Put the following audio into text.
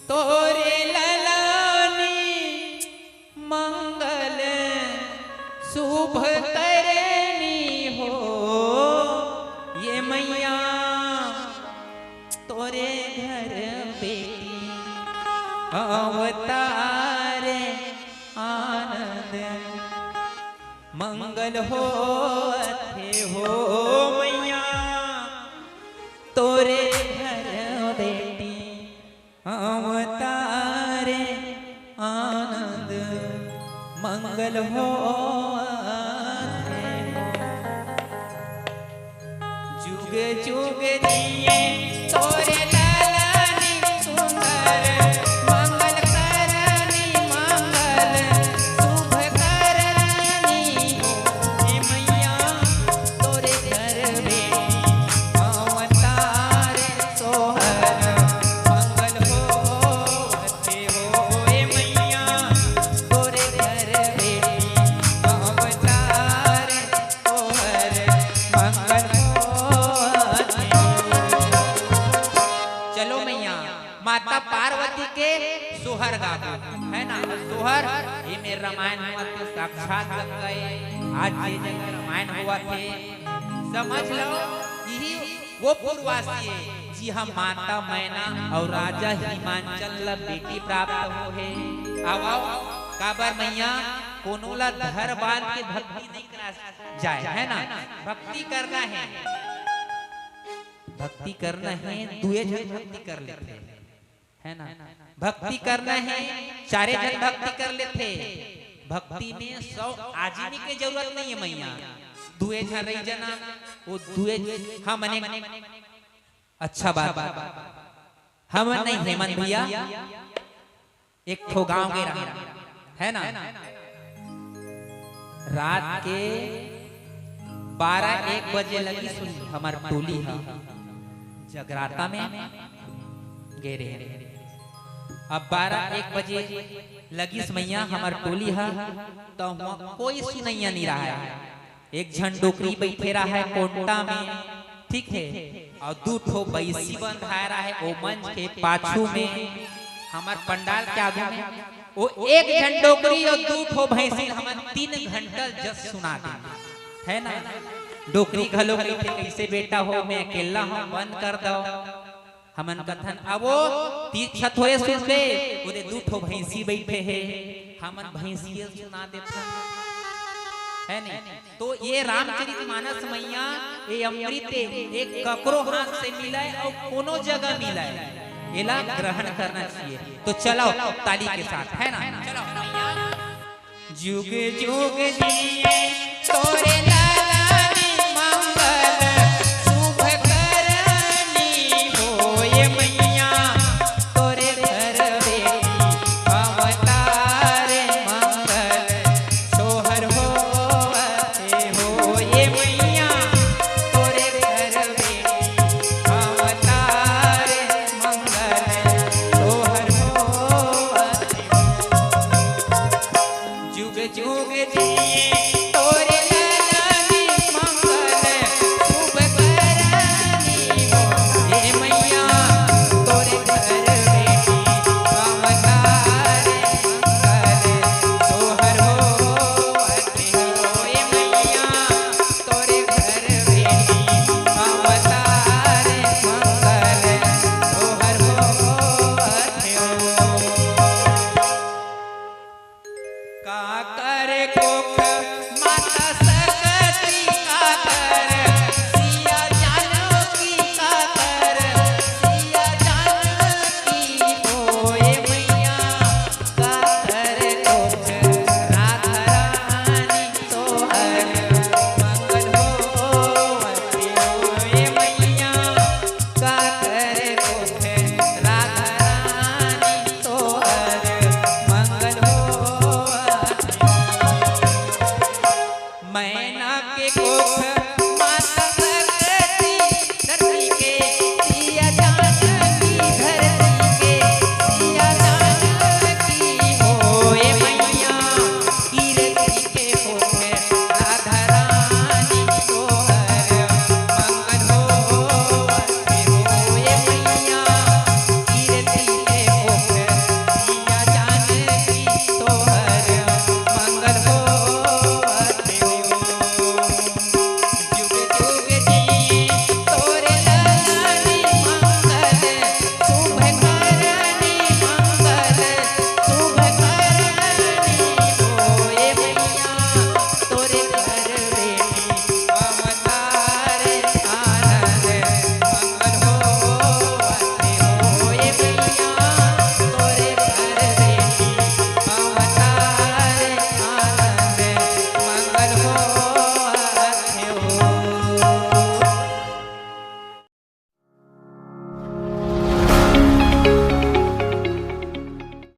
तोरे ललानी मंगल शुभ करनी हो ये मैया तोरे घर बेटी अवतारे आनंद मंगल हो थे हो मैया तोरे घर बेटी अवतारे आनंद मंगल हो जुग जुग दिए तोरे लालानी सुंदर मंगल करनी मंगल शुभ करनी हो हे मैया तोरे घर बेटी अवतार सोहर मंगल हो थे हो हे मैया तोरे घर बेटी अवतार सोहर मंगल चलो मैया माता पार्वती के सोहर गाबो है ना। सोहर ये मेरे रामायण हुआ थे साक्षात लग गए। आज ये जगह रामायण हुआ थे समझ लो यही वो पूर्ववासी है जी हम माता मैना और राजा हिमांचल ला बेटी प्राप्त हो है। आओ काबर मैया कोनो ला धर बाल के भक्ति नहीं करा जाए है ना। भक्ति करना है भक्ति करना है दुए जन भक्ति कर लेते है ना। भक्ति करना है चारे जन भक्ति कर लेते। भक्ति में 100 आदमी की जरूरत नहीं है मैया दुए जन रही जना वो दुए हम मने अच्छा बात हम नहीं हेमंत भैया एक ठो गांव के रहा है ना। रात के 12-1 बजे लगी सुन हमार टोली है जगराता में गे रहे। अब 12-1 बजे लगी मैया हमार टोली है तो कोई सुनैया नहीं रहा है। एक झंडोकरी बैठे रहा है कोंटा में ठीक है और 2 ठो बैसी बंधा रहा है वो मंच के पाछू में हमार पंडाल के आगे में वो एक झंडोकरी और 2 ठो भैंसी हमार 3 घंटा जस सुना दे है ना। डोकरी घलो थे कैसे बेटा हो मैं अकेला हूँ बंद कर दो हमन कथन अब वो 30 छत होए सुन ले उरे 2 ठो भैंसी बैठे है हमन भैंसी सुना देते है नहीं। तो ये रामचरितमानस मैया ये अमृत एक ककरो हाथ से मिला है और कोनो जगह मिला है एला ग्रहण करना चाहिए। तो चलो ताली के साथ है ना चलो जुग जुग दिए तोरे